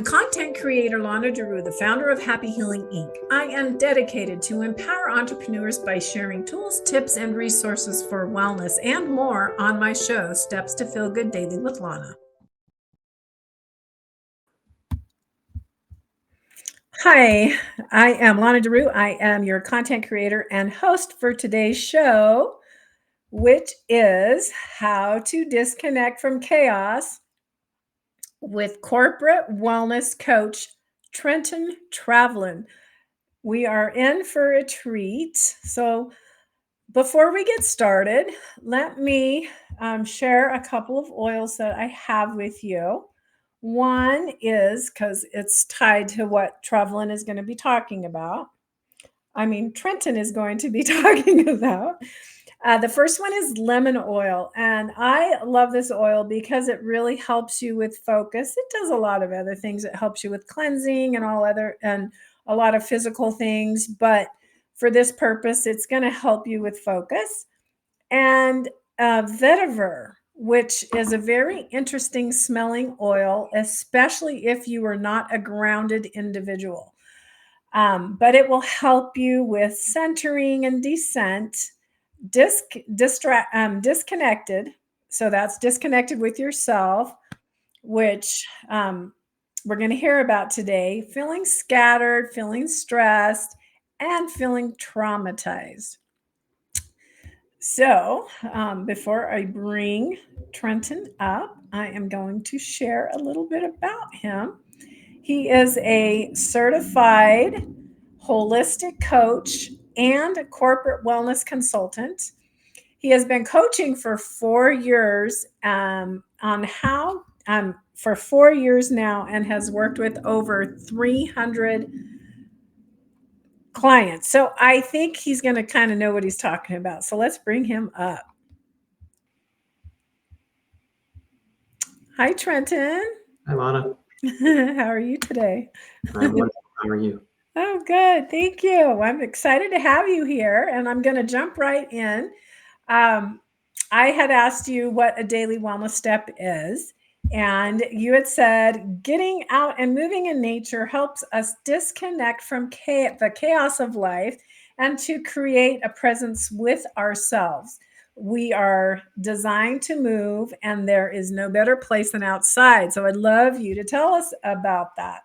Content creator Lona, the founder of Happy Healing Inc. I am dedicated to empower entrepreneurs by sharing tools, tips, and resources for wellness and more on my show, Steps to Feel Good Daily with Lona. Hi, I am Lona. I am your content creator and host for today's show, which is how to disconnect from chaos with corporate wellness coach Trenton Trevillion. We are in for a treat. So before we get started, let me share a couple of oils that I have with you. One is, because it's tied to what Trevillion is going to be talking about. Trenton is going to be talking about. The first one is lemon oil. And I love this oil because it really helps you with focus. It does a lot of other things. It helps you with cleansing and a lot of physical things. But for this purpose, it's going to help you with focus. And vetiver, which is a very interesting smelling oil, especially if you are not a grounded individual. But it will help you with centering and descent. Disconnected. So that's disconnected with yourself, which we're going to hear about today. Feeling scattered, feeling stressed, and feeling traumatized. So before I bring Trenton up, I am going to share a little bit about him. He is a certified holistic coach and a corporate wellness consultant. He has been coaching for 4 years for 4 years now, and has worked with over 300 clients. So I think he's going to kind of know what he's talking about. So let's bring him up. Hi, Trenton. Hi, Lona. How are you today? I'm wonderful. How are you? Oh, good. Thank you. I'm excited to have you here, and I'm going to jump right in. I had asked you what a daily wellness step is, and you had said getting out and moving in nature helps us disconnect from the chaos of life and to create a presence with ourselves. We are designed to move, and there is no better place than outside. So I'd love you to tell us about that.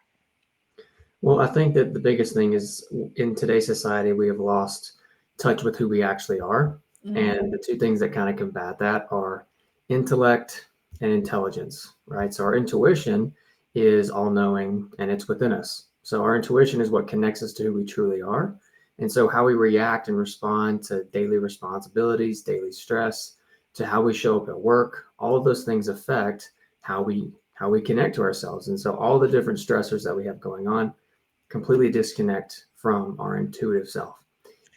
Well, I think that the biggest thing is in today's society, we have lost touch with who we actually are. Mm-hmm. And the two things that kind of combat that are intellect and intelligence, right? So our intuition is all knowing and it's within us. So our intuition is what connects us to who we truly are. And so how we react and respond to daily responsibilities, daily stress, to how we show up at work, all of those things affect how we connect to ourselves. And so all the different stressors that we have going on completely disconnect from our intuitive self.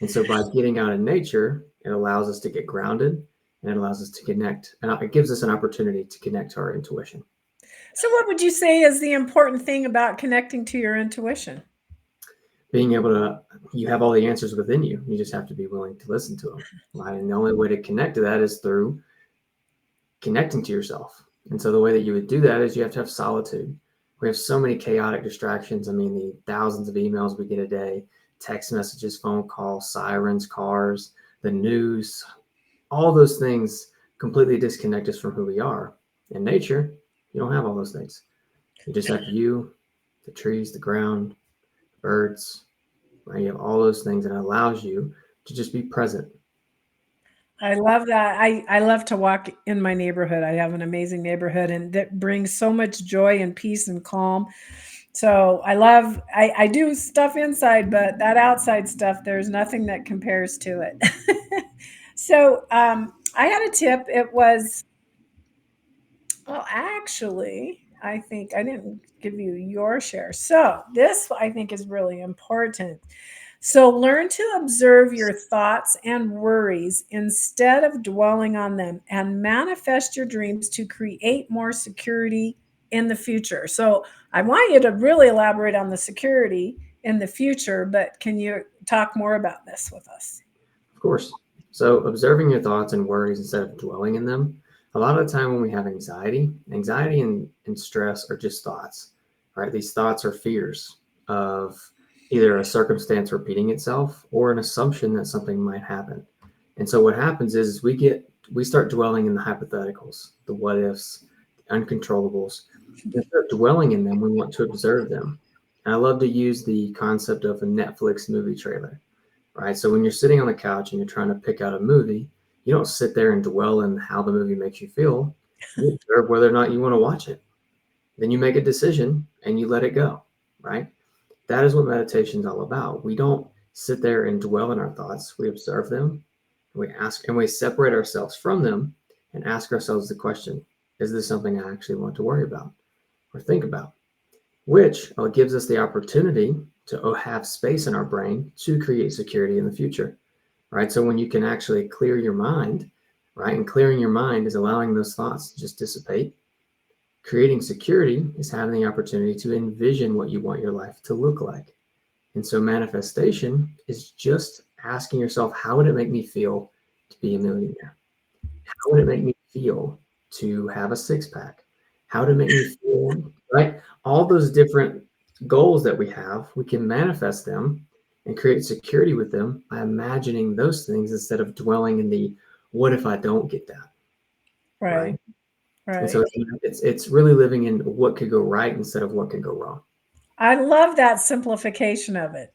And so by getting out in nature, it allows us to get grounded and it allows us to connect. And it gives us an opportunity to connect to our intuition. So what would you say is the important thing about connecting to your intuition? Being able to, you have all the answers within you. You just have to be willing to listen to them. Right? And the only way to connect to that is through connecting to yourself. And so the way that you would do that is you have to have solitude. We have so many chaotic distractions. I mean, the thousands of emails we get a day, text messages, phone calls, sirens, cars, the news, all those things completely disconnect us from who we are. In nature, you don't have all those things. You just have you, the trees, the ground, birds, right? You have all those things, and it allows you to just be present. I love that. I love to walk in my neighborhood. I have an amazing neighborhood, and that brings so much joy and peace and calm. So I do stuff inside, but that outside stuff, there's nothing that compares to it. So I had a tip. It was, well, actually, I think I didn't give you your share. So this I think is really important. So learn to observe your thoughts and worries instead of dwelling on them, and manifest your dreams to create more security in the future. So I want you to really elaborate on the security in the future, but can you talk more about this with us? Of course. So observing your thoughts and worries instead of dwelling in them. A lot of the time when we have anxiety and stress are just thoughts, right? These thoughts are fears of either a circumstance repeating itself or an assumption that something might happen. And so what happens is we start dwelling in the hypotheticals, the what ifs, the uncontrollables. Instead of dwelling in them, we want to observe them. And I love to use the concept of a Netflix movie trailer, right? So when you're sitting on the couch and you're trying to pick out a movie, you don't sit there and dwell in how the movie makes you feel. You observe whether or not you want to watch it. Then you make a decision and you let it go, right? That is what meditation is all about. We don't sit there and dwell in our thoughts. We observe them, we ask, and we separate ourselves from them and ask ourselves the question, is this something I actually want to worry about or think about? Which gives us the opportunity to have space in our brain to create security in the future, right? So when you can actually clear your mind, right? And clearing your mind is allowing those thoughts to just dissipate. Creating security is having the opportunity to envision what you want your life to look like. And so manifestation is just asking yourself, how would it make me feel to be a millionaire? How would it make me feel to have a six pack? How would it make me feel, right? All those different goals that we have, we can manifest them and create security with them by imagining those things instead of dwelling in the what if I don't get that, Right. right? And Right. so it's really living in what could go right instead of what could go wrong. I love that simplification of it.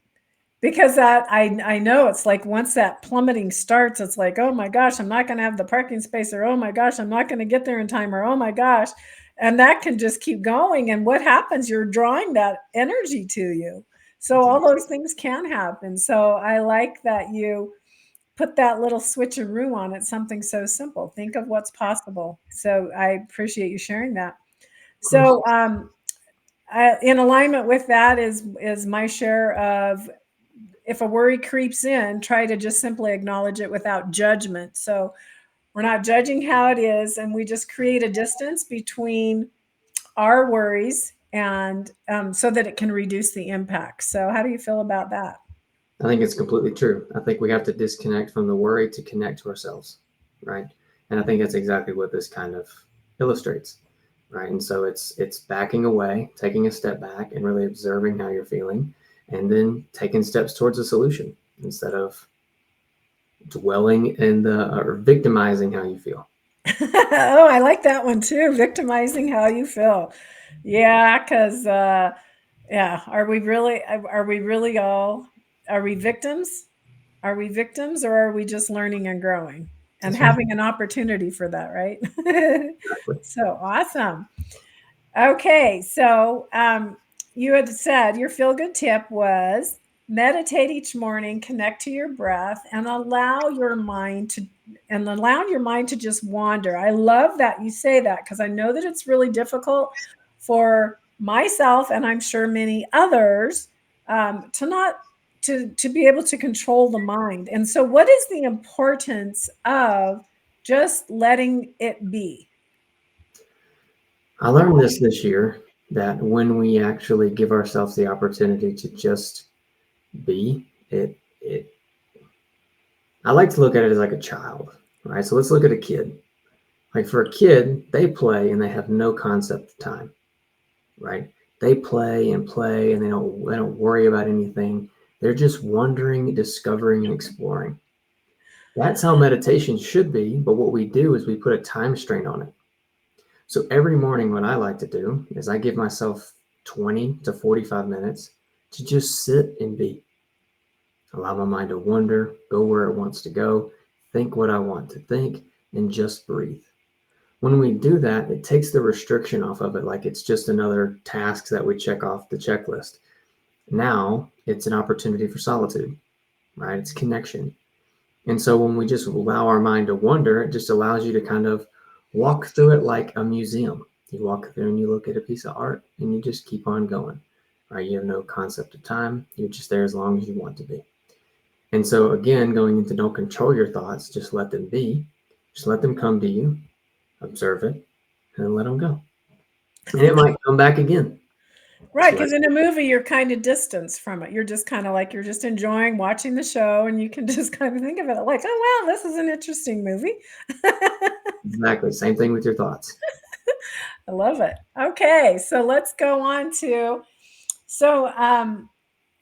Because that I know it's like once that plummeting starts, it's like, oh my gosh, I'm not going to have the parking space, or oh my gosh, I'm not going to get there in time, or oh my gosh. And that can just keep going. And what happens? You're drawing that energy to you. So all those things can happen. So I like that you put that little switcheroo on it, something so simple. Think of what's possible. So I appreciate you sharing that. Of course. So in alignment with that is my share of, if a worry creeps in, try to just simply acknowledge it without judgment. So we're not judging how it is, and we just create a distance between our worries, and so that it can reduce the impact. So how do you feel about that? I think it's completely true. I think we have to disconnect from the worry to connect to ourselves, right? And I think that's exactly what this kind of illustrates, right? And so it's backing away, taking a step back, and really observing how you're feeling, and then taking steps towards a solution instead of dwelling in the or victimizing how you feel. Oh, I like that one too. Victimizing how you feel. Yeah, because yeah, are we really all, are we victims? Are we victims, or are we just learning and growing and That's right. having an opportunity for that, right? Exactly. So awesome. Okay, so you had said your feel good tip was meditate each morning, connect to your breath, and allow your mind to just wander. I love that you say that, because I know that it's really difficult for myself, and I'm sure many others, to not to be able to control the mind. And so, what is the importance of just letting it be? I learned this year that when we actually give ourselves the opportunity to just be, it I like to look at it as like a child, right? So let's look at a kid. Like for a kid, they play and they have no concept of time, right? They play and they don't worry about anything. They're just wondering, discovering, and exploring. That's how meditation should be, but what we do is we put a time strain on it. So every morning, what I like to do is I give myself 20 to 45 minutes to just sit and be. Allow my mind to wander, go where it wants to go, think what I want to think, and just breathe. When we do that, it takes the restriction off of it, like it's just another task that we check off the checklist. Now it's an opportunity for solitude, right? It's connection. And so when we just allow our mind to wander, it just allows you to kind of walk through it like a museum. You walk through and you look at a piece of art and you just keep on going, right? You have no concept of time. You're just there as long as you want to be. And so again, going into don't control your thoughts, just let them be. Just let them come to you, observe it, and then let them go. And it might come back again. Right, Just let because in a movie, you're kind of distanced from it. You're just kind of like, you're just enjoying watching the show, and you can just kind of think of it like, oh, wow, this is an interesting movie. exactly same thing with your thoughts. I love it. Okay, so let's go on to so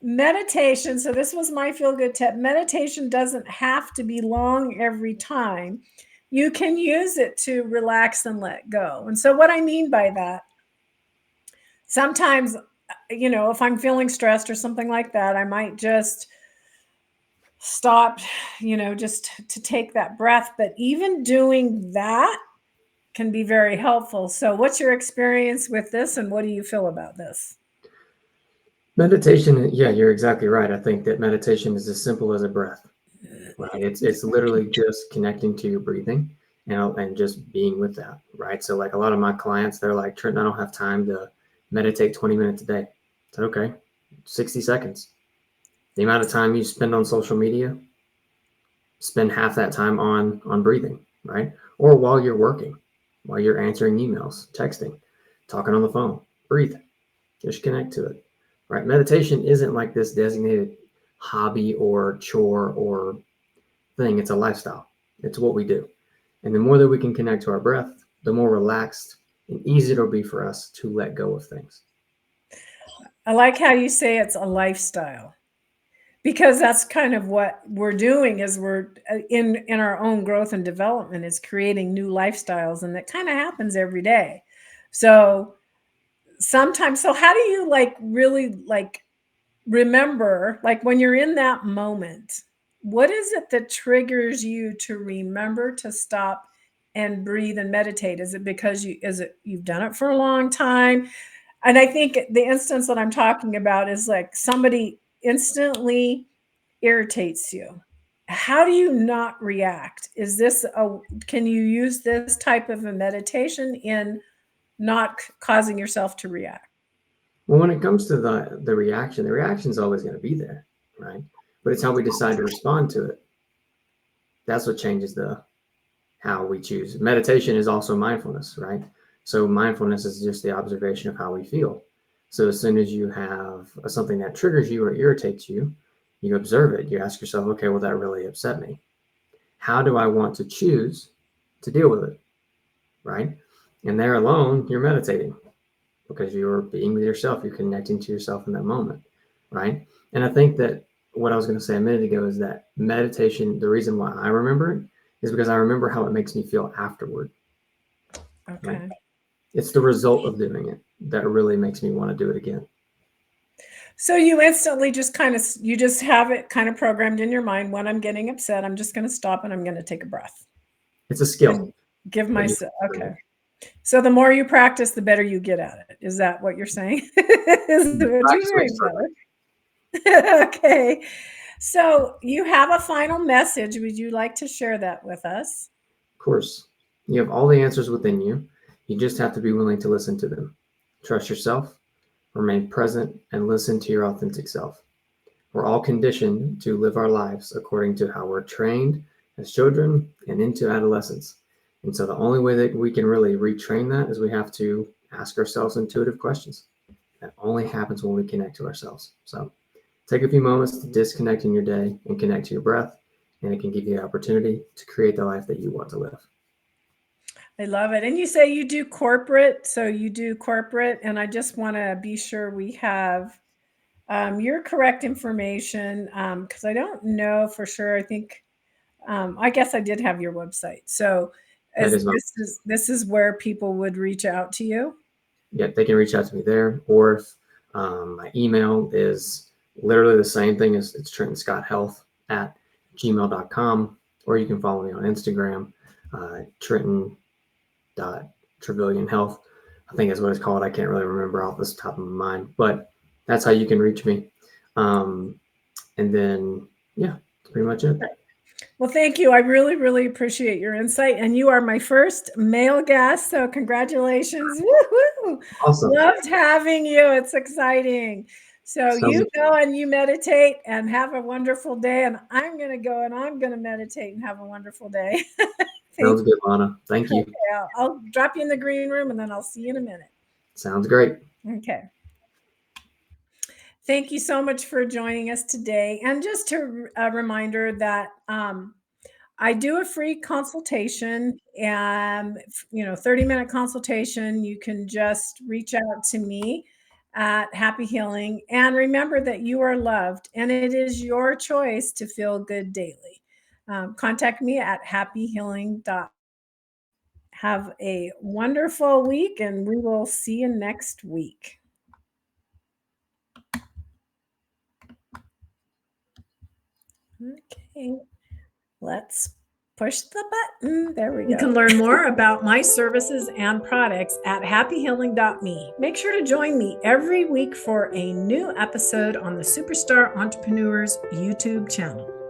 meditation. So this was my feel good tip. Meditation doesn't have to be long every time. You can use it to relax and let go. And so what I mean by that, sometimes if I'm feeling stressed or something like that, I might just stop, just to take that breath. But even doing that can be very helpful. So, what's your experience with this, and what do you feel about this? Meditation, yeah, you're exactly right. I think that meditation is as simple as a breath, right? It's literally just connecting to your breathing and just being with that, right? So like a lot of my clients, they're like, Trenton, I don't have time to meditate 20 minutes a day. I said, okay, 60 seconds. The amount of time you spend on social media, spend half that time on breathing, right? Or while you're working, while you're answering emails, texting, talking on the phone, breathe. Just connect to it, right? Meditation isn't like this designated hobby or chore or thing. It's a lifestyle. It's what we do. And the more that we can connect to our breath, the more relaxed and easy it'll be for us to let go of things. I like how you say it's a lifestyle, because that's kind of what we're doing is we're in our own growth and development is creating new lifestyles, and that kind of happens every day. So sometimes, so how do you like really like remember, like when you're in that moment, what is it that triggers you to remember to stop and breathe and meditate? Is it because you've done it for a long time? And I think the instance that I'm talking about is like somebody instantly irritates you. How do you not react? Can you use this type of a meditation in not causing yourself to react? Well, when it comes to the reaction is always going to be there, right? But it's how we decide to respond to it. That's what changes the how we choose. Meditation is also mindfulness, right? So mindfulness is just the observation of how we feel. So as soon as you have something that triggers you or irritates you, you observe it. You ask yourself, okay, well, that really upset me. How do I want to choose to deal with it, right? And there alone, you're meditating because you're being with yourself. You're connecting to yourself in that moment, right? And I think that what I was going to say a minute ago is that meditation, the reason why I remember it is because I remember how it makes me feel afterward, right? Okay. It's the result of doing it that really makes me want to do it again. So you instantly just you just have it kind of programmed in your mind. When I'm getting upset, I'm just going to stop and I'm going to take a breath It's a skill and give that you myself. Okay. So the more you practice, the better you get at it. Is that what you're saying? Is what you're practice makes saying, perfect. brother? Okay. So you have a final message. Would you like to share that with us? Of course, you have all the answers within you. You just have to be willing to listen to them. Trust yourself, remain present, and listen to your authentic self. We're all conditioned to live our lives according to how we're trained as children and into adolescence. And so the only way that we can really retrain that is we have to ask ourselves intuitive questions. That only happens when we connect to ourselves. So take a few moments to disconnect in your day and connect to your breath, and it can give you the opportunity to create the life that you want to live. I love it. And you say you do corporate. So you do corporate. And I just want to be sure we have your correct information, because I don't know for sure. I think I guess I did have your website. So That is is my this is where people would reach out to you? Yeah, they can reach out to me there, or if my email is literally the same thing as it's Trenton Scott Health at gmail.com, or you can follow me on Instagram, Trenton Trevillion Health. I think that's what it's called. I can't really remember off the top of my mind, but that's how you can reach me. Um, and then, yeah, that's pretty much it. Well, thank you. I really, really appreciate your insight. And you are my first male guest. So congratulations. Woo-hoo. Awesome. Loved having you. It's exciting. So Sounds you good. go and you meditate and have a wonderful day. And I'm going to go and I'm going to meditate and have a wonderful day. Thank Sounds good, Lana. Thank you. you. Okay, I'll drop you in the green room and then I'll see you in a minute. Sounds great. Okay. Thank you so much for joining us today. And just a reminder that I do a free consultation, 30-minute consultation. You can just reach out to me at Happy Healing. And remember that you are loved and it is your choice to feel good daily. Contact me at happyhealing.com. Have a wonderful week, and we will see you next week. Okay, let's push the button. There we go. You can learn more about my services and products at happyhealing.me. Make sure to join me every week for a new episode on the Superstar Entrepreneurs YouTube channel.